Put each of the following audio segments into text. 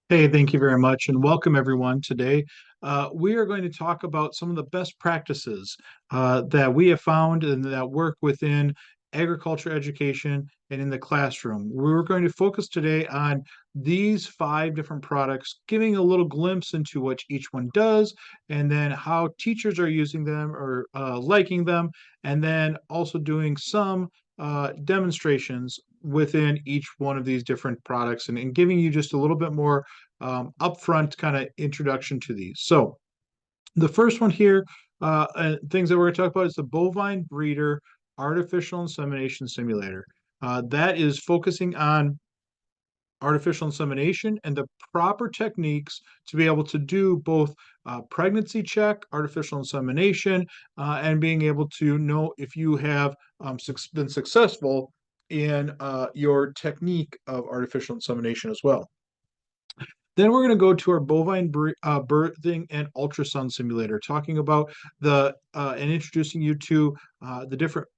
Hey, thank you very much, and welcome everyone. Today, we are going to talk about some of the best practices that we have found and that work within agriculture education and in the classroom. We're going to focus today on these five different products, giving a little glimpse into what each one does, and then how teachers are using them or liking them, and then also doing some demonstrations within each one of these different products and giving you just a little bit more upfront kind of introduction to these. So the first one here, things that we're going to talk about is the bovine breeder artificial insemination simulator. That is focusing on artificial insemination and the proper techniques to be able to do both pregnancy check, artificial insemination, and being able to know if you have been successful in your technique of artificial insemination as well. Then we're going to go to our bovine birthing and ultrasound simulator, talking about and introducing you to the different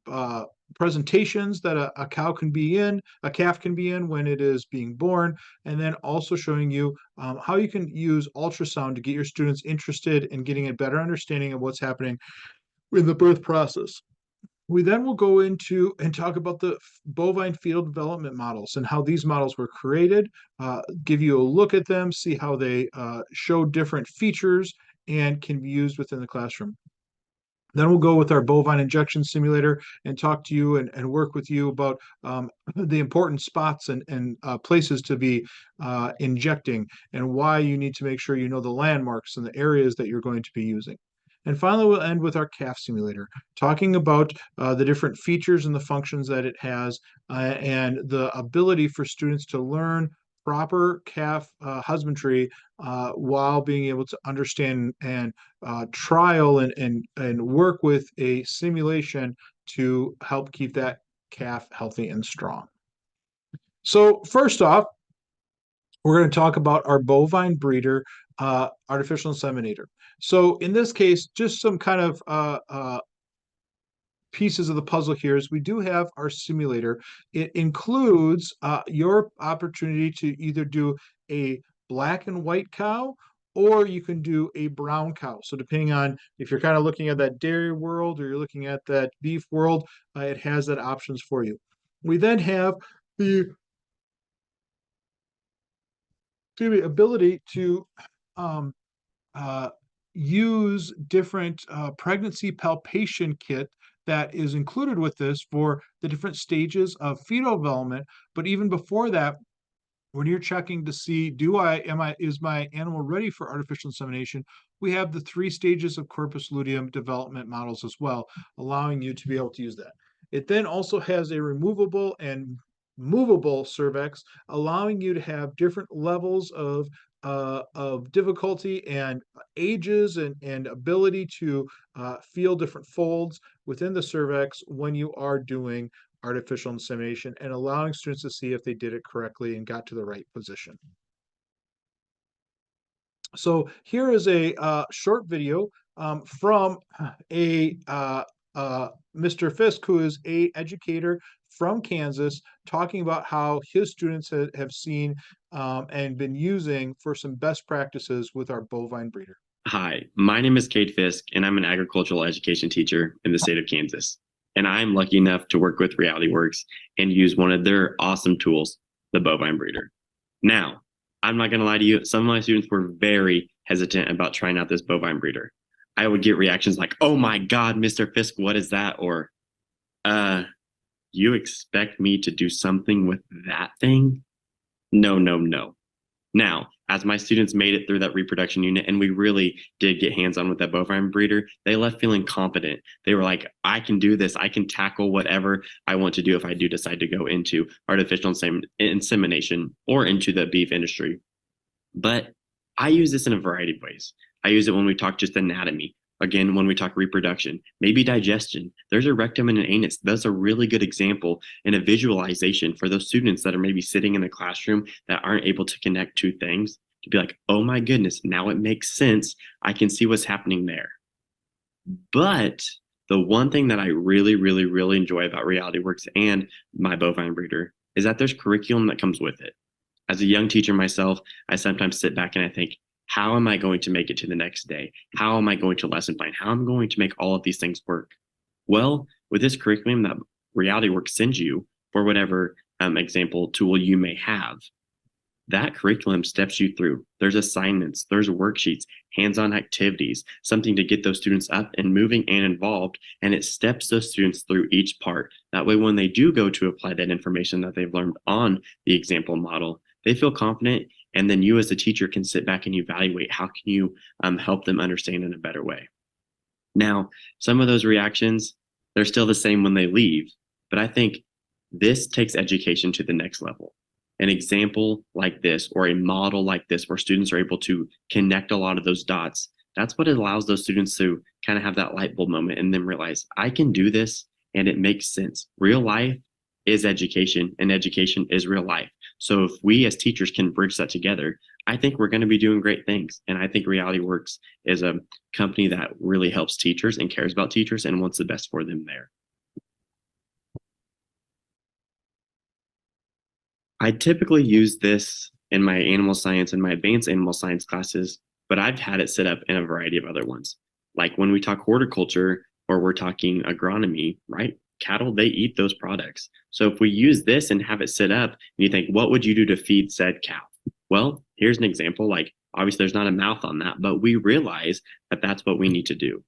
presentations that a cow can be in, a calf can be in when it is being born, and then also showing you how you can use ultrasound to get your students interested in getting a better understanding of what's happening in the birth process. We then will go into and talk about the bovine fetal development models and how these models were created, give you a look at them, see how they show different features and can be used within the classroom. Then we'll go with our bovine injection simulator and talk to you and work with you about the important spots and places to be injecting and why you need to make sure you know the landmarks and the areas that you're going to be using. And finally, we'll end with our calf simulator, talking about the different features and the functions that it has and the ability for students to learn proper calf husbandry while being able to understand and trial and work with a simulation to help keep that calf healthy and strong. So first off, we're going to talk about our bovine breeder artificial inseminator. So in this case, just some kind of pieces of the puzzle here is we do have our simulator. It includes your opportunity to either do a black and white cow or you can do a brown cow. So depending on if you're kind of looking at that dairy world or you're looking at that beef world, it has that options for you. We then have the ability to um, uh, use different pregnancy palpation kit that is included with this for the different stages of fetal development. But even before that, when you're checking to see is my animal ready for artificial insemination, we have the three stages of corpus luteum development models as well, allowing you to be able to use that. It then also has a removable and movable cervix, allowing you to have different levels of difficulty and ages and ability to feel different folds within the cervix when you are doing artificial insemination and allowing students to see if they did it correctly and got to the right position. So here is a short video from a Mr. Fisk, who is a educator from Kansas, talking about how his students have seen and been using for some best practices with our bovine breeder. Hi, my name is Kate Fisk, and I'm an agricultural education teacher in the state of Kansas. And I'm lucky enough to work with Realityworks and use one of their awesome tools, the bovine breeder. Now, I'm not going to lie to you, some of my students were very hesitant about trying out this bovine breeder. I would get reactions like, "Oh my God, Mr. Fisk, what is that?" Or, uh, you expect me to do something with that thing? No, no, no. Now, as my students made it through that reproduction unit and we really did get hands-on with that bovine breeder, they left feeling confident. They were like, I can do this. I can tackle whatever I want to do if I do decide to go into artificial insemination or into the beef industry. But I use this in a variety of ways. I use it when we talk just anatomy. Again, when we talk reproduction, maybe digestion. There's a rectum and an anus. That's a really good example and a visualization for those students that are maybe sitting in the classroom that aren't able to connect two things to be like, oh my goodness, now it makes sense. I can see what's happening there. But the one thing that I really, really, really enjoy about Realityworks and my bovine breeder is that there's curriculum that comes with it. As a young teacher myself, I sometimes sit back and I think, how am I going to make it to the next day? How am I going to lesson plan? How am I going to make all of these things work? Well, with this curriculum that RealityWorks sends you for whatever example tool you may have, that curriculum steps you through. There's assignments, there's worksheets, hands-on activities, something to get those students up and moving and involved, and it steps those students through each part. That way, when they do go to apply that information that they've learned on the example model, they feel confident, and then you as a teacher can sit back and evaluate how can you help them understand in a better way. Now, some of those reactions, they're still the same when they leave, but I think this takes education to the next level. An example like this or a model like this where students are able to connect a lot of those dots, that's what allows those students to kind of have that light bulb moment and then realize I can do this and it makes sense. Real life is education and education is real life. So if we as teachers can bridge that together, I think we're going to be doing great things. And I think RealityWorks is a company that really helps teachers and cares about teachers and wants the best for them there. I typically use this in my animal science and my advanced animal science classes, but I've had it set up in a variety of other ones. Like when we talk horticulture or we're talking agronomy, right? Cattle, they eat those products. So if we use this and have it set up, and you think, what would you do to feed said cow? Well, here's an example. Like, obviously, there's not a mouth on that, but we realize that that's what we need to do.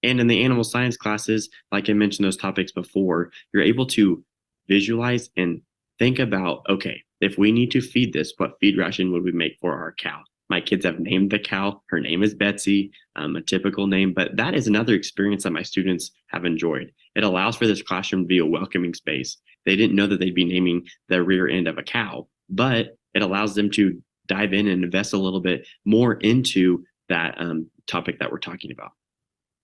And in the animal science classes, like I mentioned those topics before, you're able to visualize and think about, okay, if we need to feed this, what feed ration would we make for our cow? My kids have named the cow. Her name is Betsy, a typical name, but that is another experience that my students have enjoyed. It allows for this classroom to be a welcoming space. They didn't know that they'd be naming the rear end of a cow, but it allows them to dive in and invest a little bit more into that topic that we're talking about.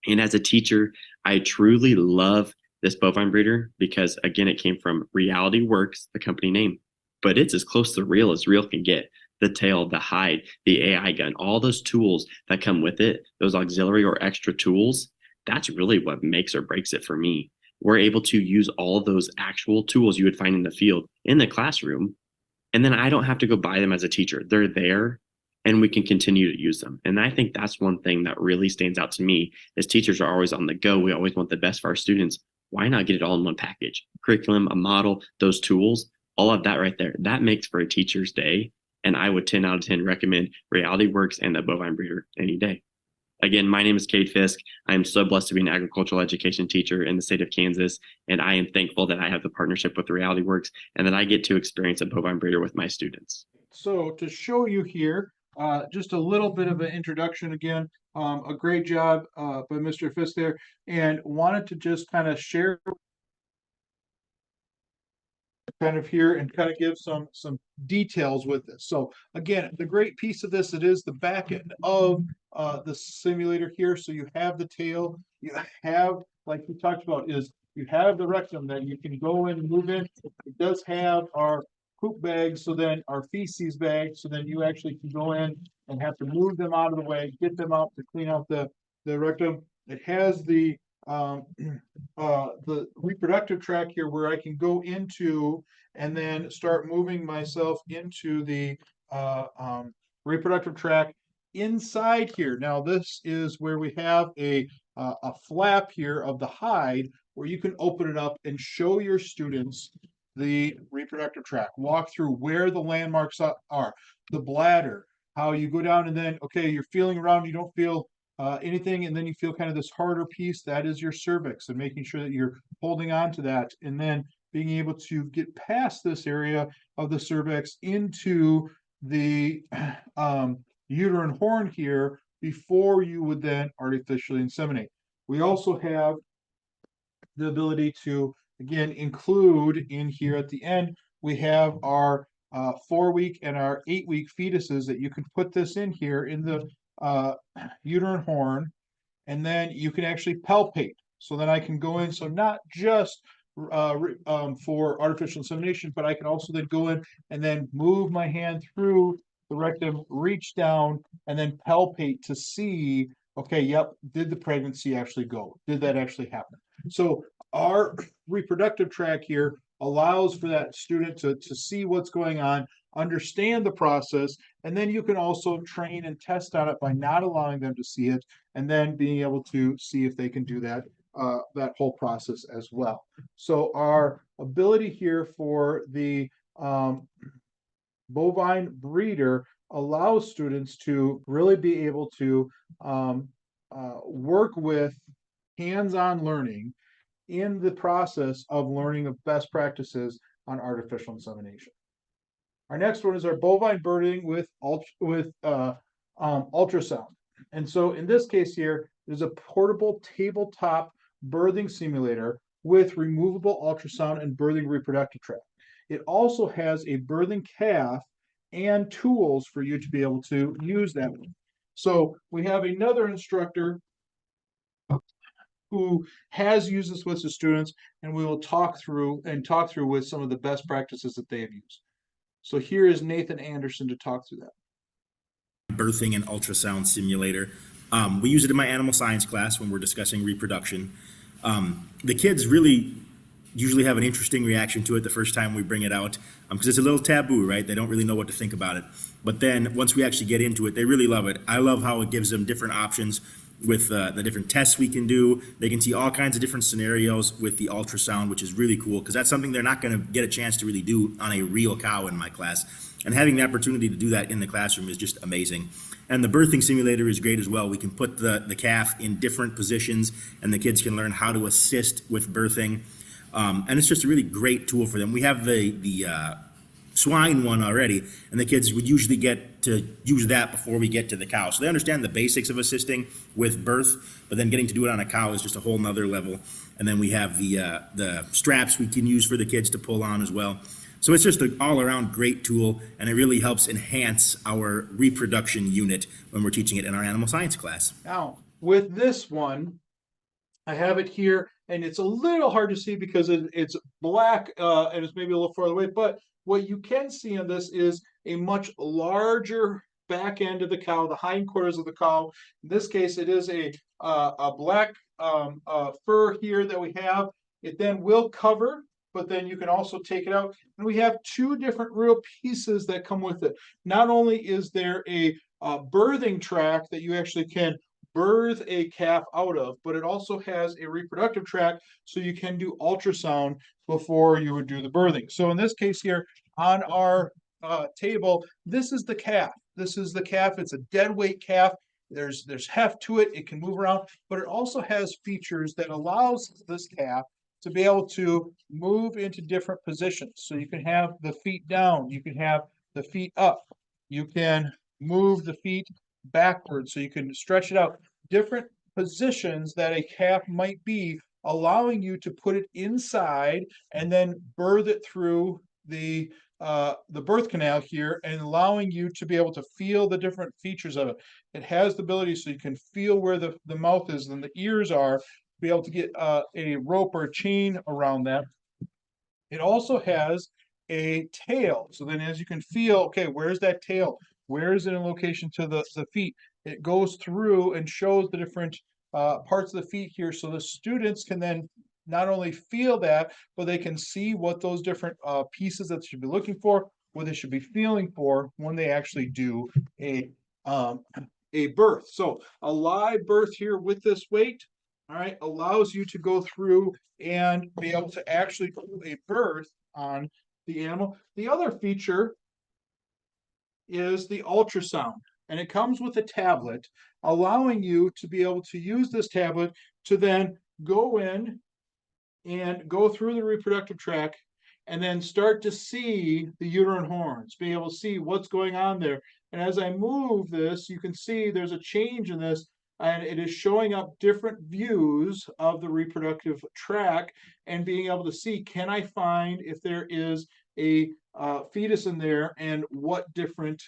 And as a teacher, I truly love this bovine breeder because, again, it came from Realityworks, the company name, but it's as close to real as real can get. The tail, the hide, the AI gun, all those tools that come with it, those auxiliary or extra tools, that's really what makes or breaks it for me. We're able to use all of those actual tools you would find in the field in the classroom, and then I don't have to go buy them as a teacher. They're there and we can continue to use them. And I think that's one thing that really stands out to me is teachers are always on the go. We always want the best for our students. Why not get it all in one package? Curriculum, a model, those tools, all of that right there. That makes for a teacher's day. And I would 10 out of 10 recommend RealityWorks and the Bovine Breeder any day. Again, my name is Cade Fisk. I am so blessed to be an agricultural education teacher in the state of Kansas, and I am thankful that I have the partnership with RealityWorks and that I get to experience a bovine breeder with my students. So to show you here, just a little bit of an introduction again. A great job by Mr. Fisk there, and wanted to just kind of share kind of here and kind of give some details with this. So again, the great piece of this, it is the back end of the simulator here. So you have the tail, you have, like we talked about, is you have the rectum that you can go in and move in. It does have our poop bags, so then our feces bags, so then you actually can go in and have to move them out of the way, get them out to clean out the rectum. It has the reproductive tract here where I can go into and then start moving myself into the reproductive tract inside here. Now this is where we have a flap here of the hide where you can open it up and show your students the reproductive tract, walk through where the landmarks are, the bladder, how you go down and then, okay, you're feeling around, you don't feel anything, and then you feel kind of this harder piece, that is your cervix, and making sure that you're holding on to that, and then being able to get past this area of the cervix into the uterine horn here before you would then artificially inseminate. We also have the ability to, again, include in here at the end, we have our 4-week and our 8-week fetuses that you can put this in here in the uterine horn, and then you can actually palpate. So then I can go in, so not just for artificial insemination, but I can also then go in and then move my hand through the rectum, reach down, and then palpate to see, okay, yep, did the pregnancy actually go? Did that actually happen? So our reproductive tract here allows for that student to see what's going on. understand the process, and then you can also train and test on it by not allowing them to see it, and then being able to see if they can do that whole process as well. So our ability here for the bovine breeder allows students to really be able to work with hands-on learning in the process of learning of best practices on artificial insemination. Our next one is our bovine birding with ultrasound. And so in this case here, there's a portable tabletop birthing simulator with removable ultrasound and birthing reproductive tract. It also has a birthing calf and tools for you to be able to use that one. So we have another instructor who has used this with the students, and we will talk through with some of the best practices that they have used. So here is Nathan Anderson to talk through that. Birthing and ultrasound simulator. We use it in my animal science class when we're discussing reproduction. The kids really usually have an interesting reaction to it the first time we bring it out, because it's a little taboo, right? They don't really know what to think about it. But then once we actually get into it, they really love it. I love how it gives them different options with the different tests we can do. They can see all kinds of different scenarios with the ultrasound, which is really cool, because that's something they're not going to get a chance to really do on a real cow in my class. And having the opportunity to do that in the classroom is just amazing. And the birthing simulator is great as well. We can put the calf in different positions, and the kids can learn how to assist with birthing. And it's just a really great tool for them. We have the swine one already, and the kids would usually get to use that before we get to the cow. So they understand the basics of assisting with birth, but then getting to do it on a cow is just a whole nother level. And then we have the straps we can use for the kids to pull on as well. So it's just an all-around great tool, and it really helps enhance our reproduction unit when we're teaching it in our animal science class. Now, with this one, I have it here, and it's a little hard to see because it's black and it's maybe a little farther away, but what you can see on this is a much larger back end of the cow, the hindquarters of the cow. In this case, it is a black fur here that we have. It then will cover, but then you can also take it out. And we have two different real pieces that come with it. Not only is there a birthing tract that you actually can birth a calf out of, but it also has a reproductive tract, so you can do ultrasound before you would do the birthing. So in this case here on our table, this is the calf. This is the calf. It's a dead weight calf. There's heft to it. It can move around, but it also has features that allows this calf to be able to move into different positions. So you can have the feet down, you can have the feet up, you can move the feet backwards, so you can stretch it out. Different positions that a calf might be, allowing you to put it inside and then birth it through the birth canal here, and allowing you to be able to feel the different features of it. It has the ability so you can feel where the mouth is and the ears are, be able to get a rope or a chain around that. It also has a tail. So then as you can feel, okay, where's that tail? Where is it in location to the feet? It goes through and shows the different parts of the feet here, so the students can then not only feel that, but they can see what those different pieces that they should be looking for, what they should be feeling for when they actually do a birth. So a live birth here with this weight, all right, allows you to go through and be able to actually do a birth on the animal. The other feature is the ultrasound, and it comes with a tablet, allowing you to be able to use this tablet to then go in and go through the reproductive tract and then start to see the uterine horns, be able to see what's going on there. And as I move this, you can see there's a change in this, and it is showing up different views of the reproductive tract and being able to see, can I find if there is a fetus in there and what different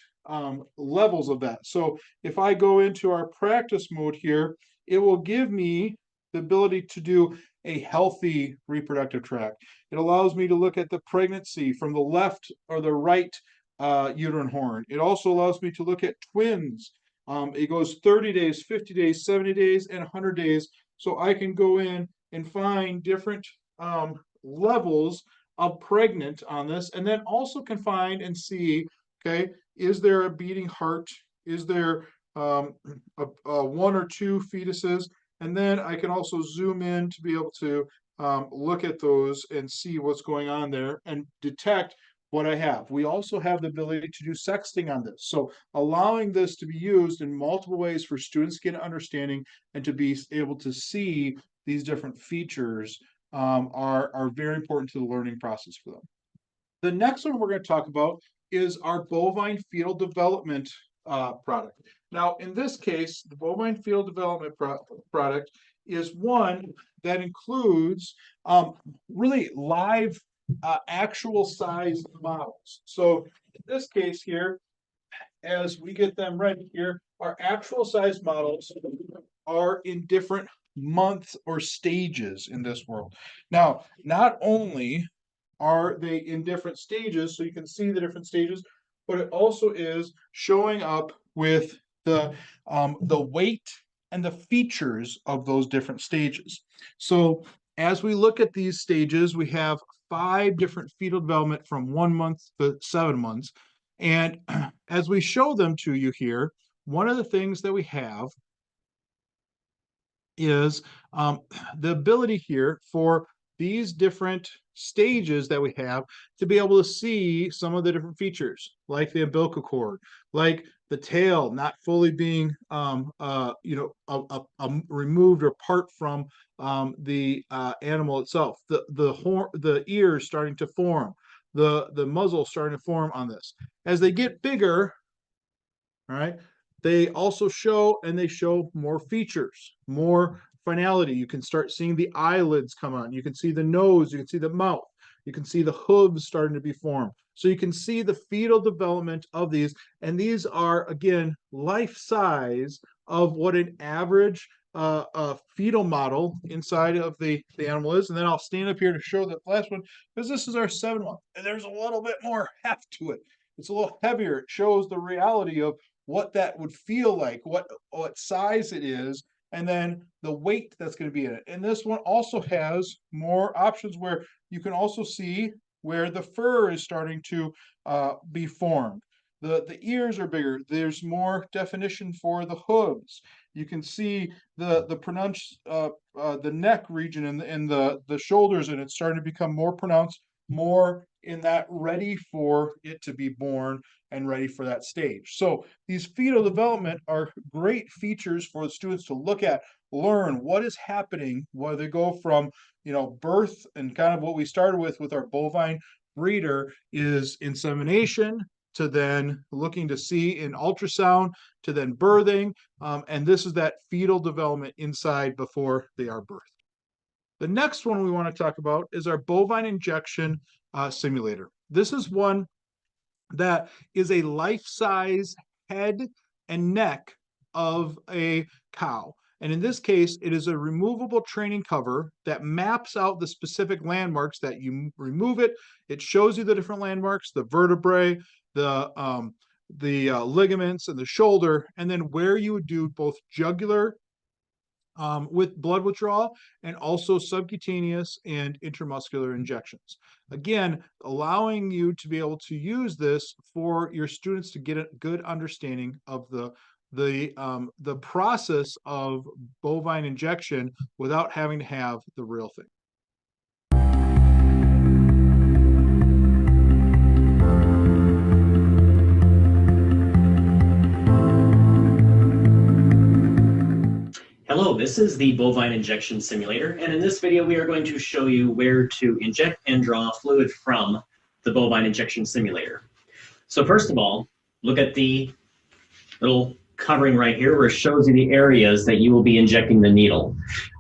levels of that. So if I go into our practice mode here, it will give me the ability to do a healthy reproductive tract. It allows me to look at the pregnancy from the left or the right uterine horn. It also allows me to look at twins. It goes 30 days, 50 days, 70 days, and 100 days. So I can go in and find different levels of pregnant on this, and then also can find and see Okay, is there a beating heart? Is there one or two fetuses? And then I can also zoom in to be able to look at those and see what's going on there and detect what I have. We also have the ability to do sexting on this. So allowing this to be used in multiple ways for students to get an understanding and to be able to see these different features are very important to the learning process for them. The next one we're going to talk about is our bovine fetal development product. Now, in this case, the bovine fetal development product is one that includes really live actual size models. So in this case here, as we get them ready here, our actual size models are in different months or stages in this world. Now, not only are they in different stages, so you can see the different stages, but it also is showing up with the weight and the features of those different stages. So as we look at these stages, we have 5 different fetal development from 1 month to 7 months. And as we show them to you here, one of the things that we have is the ability here for these different stages that we have to be able to see some of the different features, like the umbilical cord, like the tail not fully being removed or apart from the animal itself, the ears starting to form, the muzzle starting to form on this. As they get bigger, all right, they also show more features, more finality. You can start seeing the eyelids come on. You can see the nose. You can see the mouth. You can see the hooves starting to be formed. So you can see the fetal development of these. And these are, again, life size of what an average fetal model inside of the animal is. And then I'll stand up here to show the last one, because this is our 7-month. And there's a little bit more heft to it. It's a little heavier. It shows the reality of what that would feel like, what size it is, and then the weight that's going to be in it. And this one also has more options where you can also see where the fur is starting to be formed. The ears are bigger. There's more definition for the hooves. You can see the neck region and the shoulders, and it's starting to become more pronounced, more in that ready for it to be born and ready for that stage. So these fetal development are great features for the students to look at, learn what is happening, where they go from, birth, and kind of what we started with our bovine breeder is insemination, to then looking to see in ultrasound, to then birthing, and this is that fetal development inside before they are birthed. The next one we want to talk about is our bovine injection simulator. This is one that is a life-size head and neck of a cow. And in this case, it is a removable training cover that maps out the specific landmarks that you remove it. It shows you the different landmarks, the vertebrae, the ligaments, and the shoulder, and then where you would do both jugular with blood withdrawal and also subcutaneous and intramuscular injections. Again, allowing you to be able to use this for your students to get a good understanding of the process of bovine injection without having to have the real thing. Hello, this is the Bovine Injection Simulator, and in this video we are going to show you where to inject and draw fluid from the Bovine Injection Simulator. So first of all, look at the little covering right here where it shows you the areas that you will be injecting the needle.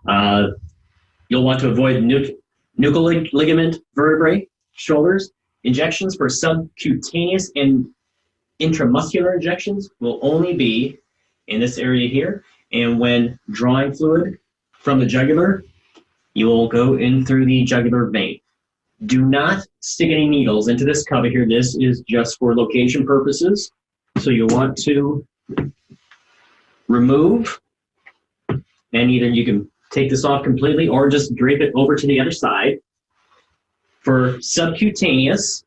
You'll want to avoid nuchal ligament, vertebrae, shoulders. Injections for subcutaneous and intramuscular injections will only be in this area here. And when drawing fluid from the jugular, you will go in through the jugular vein. Do not stick any needles into this cover here. This is just for location purposes. So you'll want to remove, and either you can take this off completely or just drape it over to the other side. For subcutaneous,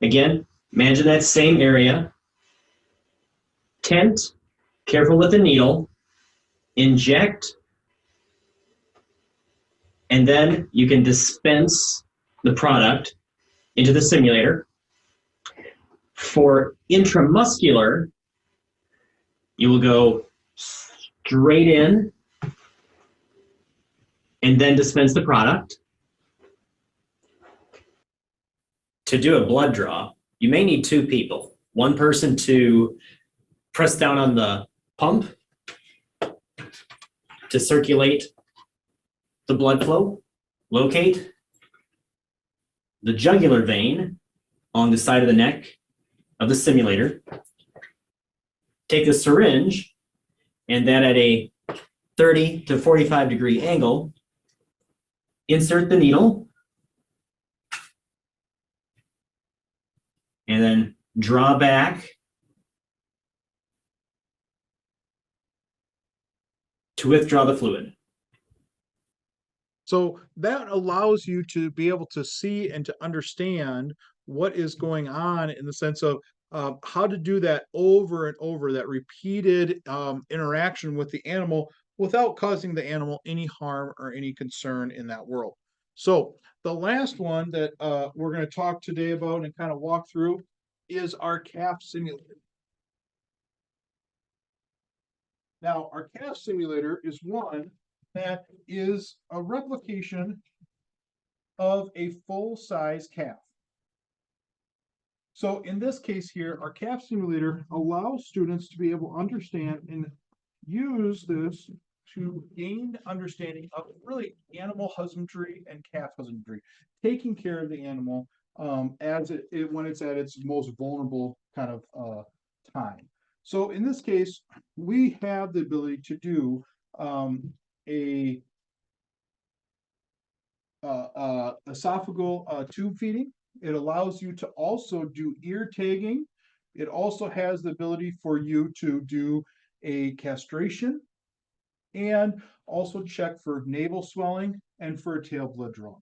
again, Imagine that same area. Tent, careful with the needle, inject, and then you can dispense the product into the simulator. For intramuscular, you will go straight in and then dispense the product. To do a blood draw, you may need 2 people. One person to press down on the pump to circulate the blood flow, locate the jugular vein on the side of the neck of the simulator, take a syringe, and then at a 30 to 45 degree angle, insert the needle, and then draw back to withdraw the fluid. So that allows you to be able to see and to understand what is going on in the sense of how to do that over and over, that repeated interaction with the animal without causing the animal any harm or any concern in that world. So the last one that we're going to talk today about and kind of walk through is our calf simulator. Now, our calf simulator is one that is a replication of a full-size calf. So in this case here, our calf simulator allows students to be able to understand and use this to gain understanding of really animal husbandry and calf husbandry, taking care of the animal as when it's at its most vulnerable kind of time. So in this case, we have the ability to do a esophageal tube feeding. It allows you to also do ear tagging. It also has the ability for you to do a castration and also check for navel swelling and for a tail blood draw.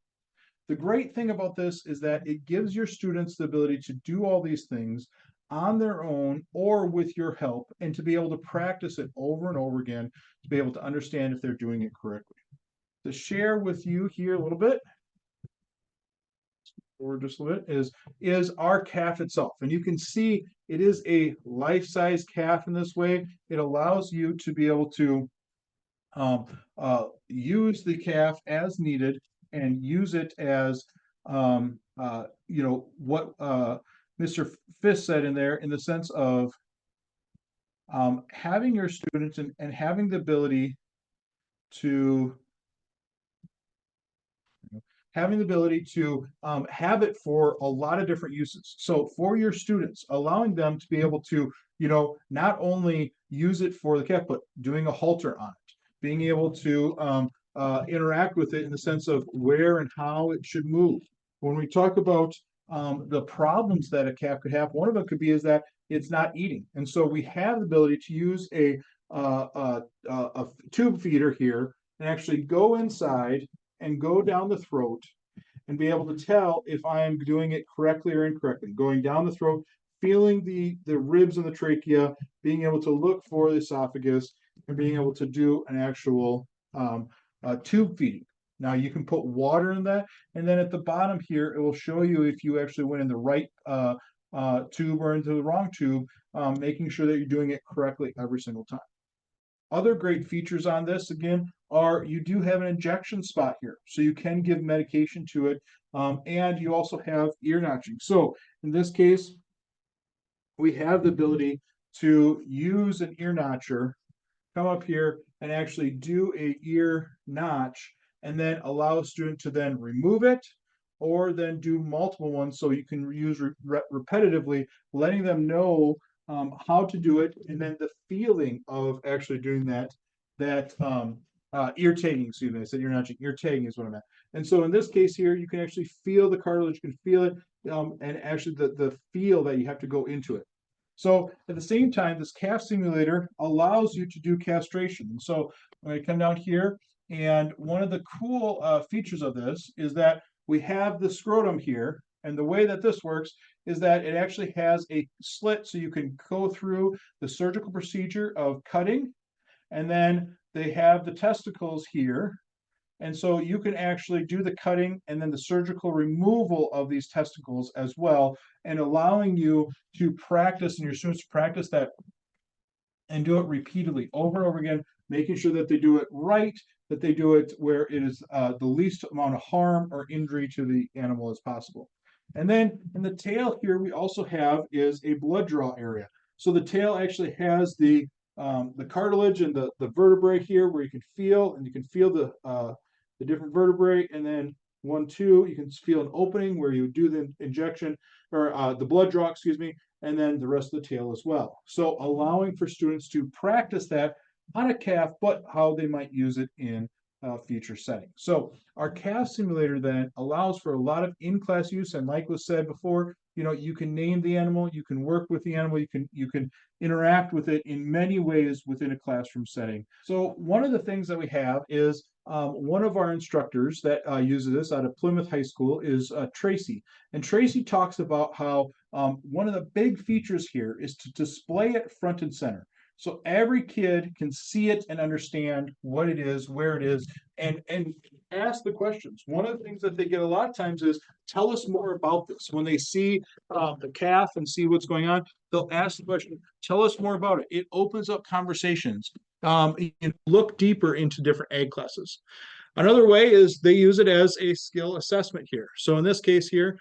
The great thing about this is that it gives your students the ability to do all these things on their own or with your help, and to be able to practice it over and over again to be able to understand if they're doing it correctly. To share with you here a little bit, or just a little bit, is our calf itself. And you can see it is a life-size calf in this way. It allows you to be able to use the calf as needed and use it as, you know, what Mr. Fisk said in there, in the sense of having your students and having the ability to have it for a lot of different uses. So for your students, allowing them to be able to, you know, not only use it for the calf, but doing a halter on it, being able to interact with it in the sense of where and how it should move. When we talk about the problems that a calf could have, one of them could be is that it's not eating. And so we have the ability to use a tube feeder here and actually go inside and go down the throat and be able to tell if I am doing it correctly or incorrectly. Going down the throat, feeling the ribs and the trachea, being able to look for the esophagus, and being able to do an actual tube feeding. Now you can put water in that, and then at the bottom here, it will show you if you actually went in the right tube or into the wrong tube, making sure that you're doing it correctly every single time. Other great features on this, again, are you do have an injection spot here, so you can give medication to it, and you also have ear notching. So in this case, we have the ability to use an ear notcher, come up here and actually do a ear notch, and then allow a student to then remove it, or then do multiple ones, so you can use repetitively, letting them know how to do it, and then the feeling of actually doing that ear tagging, excuse me, I said ear notching, ear tagging is what I meant. And so in this case here, you can actually feel the cartilage, you can feel it, and actually the feel that you have to go into it. So at the same time, this calf simulator allows you to do castration. And so I'm going to come down here, and one of the cool features of this is that we have the scrotum here, and the way that this works is that it actually has a slit so you can go through the surgical procedure of cutting, and then they have the testicles here. And so you can actually do the cutting and then the surgical removal of these testicles as well, and allowing you to practice and your students to practice that and do it repeatedly over and over again, making sure that they do it right, that they do it where it is the least amount of harm or injury to the animal as possible. And then in the tail here, we also have is a blood draw area. So the tail actually has the cartilage and the vertebrae here where you can feel, and you can feel the different vertebrae. And then 1, 2, you can feel an opening where you do the injection or the blood draw, excuse me, and then the rest of the tail as well. So allowing for students to practice that on a calf, but how they might use it in future settings. So our calf simulator then allows for a lot of in-class use, and like was said before, you can name the animal, you can work with the animal, you can interact with it in many ways within a classroom setting. So one of the things that we have is one of our instructors that uses this out of Plymouth High School is Tracy. And Tracy talks about how one of the big features here is to display it front and center. So every kid can see it and understand what it is, where it is, and ask the questions. One of the things that they get a lot of times is, tell us more about this. When they see the calf and see what's going on, they'll ask the question, tell us more about it. It opens up conversations. And look deeper into different ag classes. Another way is they use it as a skill assessment here. So in this case here,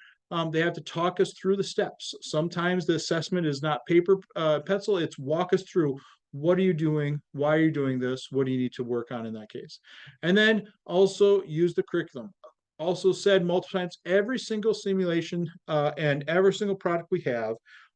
they have to talk us through the steps. Sometimes the assessment is not paper pencil, it's walk us through, what are you doing, why are you doing this, what do you need to work on in that case. And then also use the curriculum. Also said multiple times, every single simulation and every single product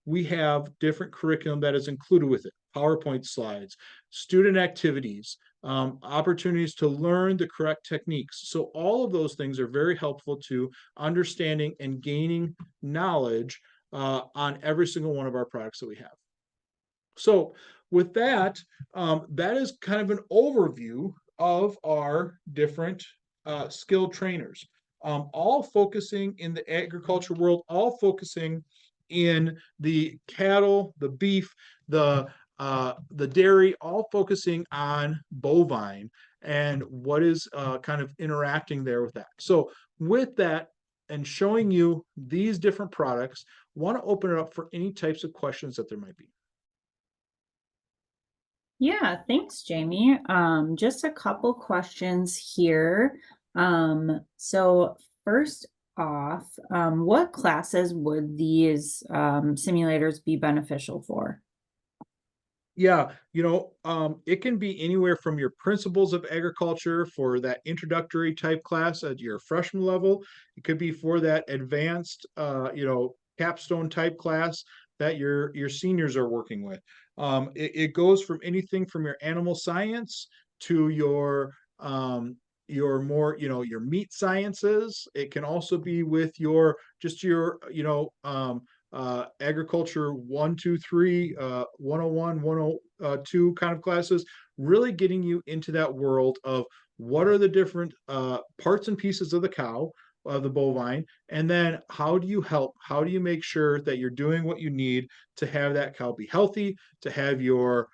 we have different curriculum that is included with it. PowerPoint slides, student activities, opportunities to learn the correct techniques. So all of those things are very helpful to understanding and gaining knowledge on every single one of our products that we have. So with that, that is kind of an overview of our different skilled trainers, all focusing in the agriculture world, all focusing in the cattle, the beef, the dairy, all focusing on bovine and what is kind of interacting there with that. So with that and showing you these different products, want to open it up for any types of questions that there might be. Yeah, thanks, Jamie. Just a couple questions here. So first off, what classes would these simulators be beneficial for? Yeah, it can be anywhere from your principles of agriculture for that introductory type class at your freshman level. It could be for that advanced, capstone type class that your seniors are working with. It goes from anything from your animal science to your more, your meat sciences. It can also be with your agriculture 1, 2, 3, 101, 102 kind of classes, really getting you into that world of what are the different parts and pieces of the cow, the bovine, and then how do you make sure that you're doing what you need to have that cow be healthy, to have your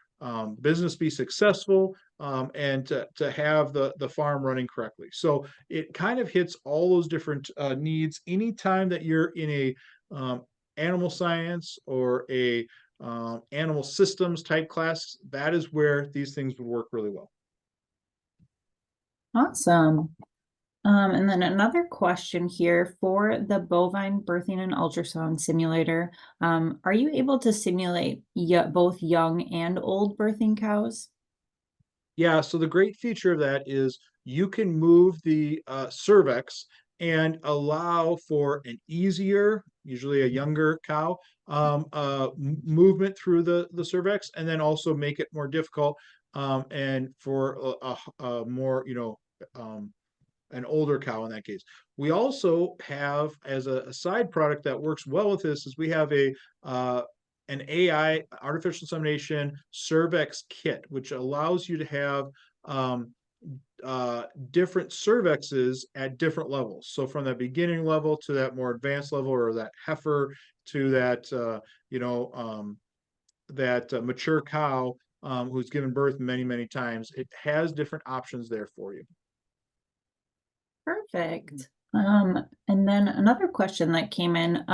business be successful, and to have the farm running correctly. So it kind of hits all those different needs. Anytime that you're in a animal science or a animal systems type class, that is where these things would work really well. Awesome. And then another question here for the bovine birthing and ultrasound simulator. Are you able to simulate both young and old birthing cows? Yeah, so the great feature of that is you can move the cervix and allow for an easier, usually a younger cow, movement through the cervix, and then also make it more difficult and for a more, an older cow in that case. We also have, as a side product that works well with this, is we have an AI artificial insemination cervix kit, which allows you to have different cervixes at different levels. So from that beginning level to that more advanced level, or that heifer to that, mature cow who's given birth many, many times. It has different options there for you. Perfect. And then another question that came in,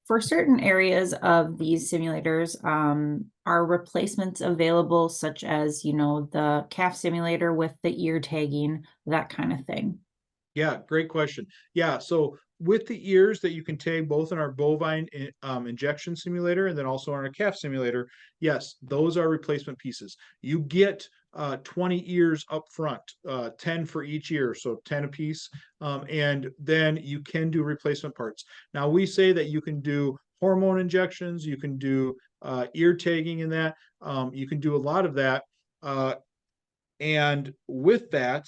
for certain areas of these simulators, are replacements available, such as, the calf simulator with the ear tagging, that kind of thing? Yeah, great question. Yeah, so with the ears that you can tag both in our bovine injection simulator and then also on our calf simulator, yes, those are replacement pieces. You get 20 ears up front, 10 for each ear, so 10 apiece, and then you can do replacement parts. Now, we say that you can do hormone injections, you can do ear tagging in that, you can do a lot of that. And with that,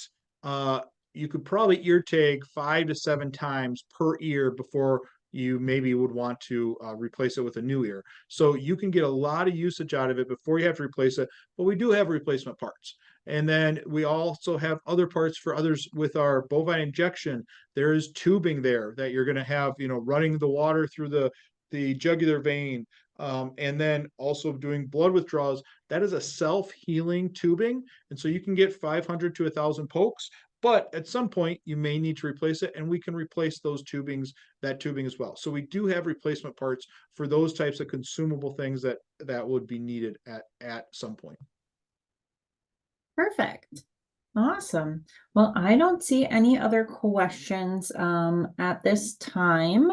you could probably ear tag 5 to 7 times per ear before you maybe would want to replace it with a new ear. So you can get a lot of usage out of it before you have to replace it, but we do have replacement parts. And then we also have other parts for others with our bovine injection. There is tubing there that you're going to have, running the water through the jugular vein, and then also doing blood withdrawals. That is a self-healing tubing. And so you can get 500 to 1,000 pokes, but at some point you may need to replace it, and we can replace that tubing as well. So we do have replacement parts for those types of consumable things that would be needed at some point. Perfect. Awesome. Well, I don't see any other questions at this time.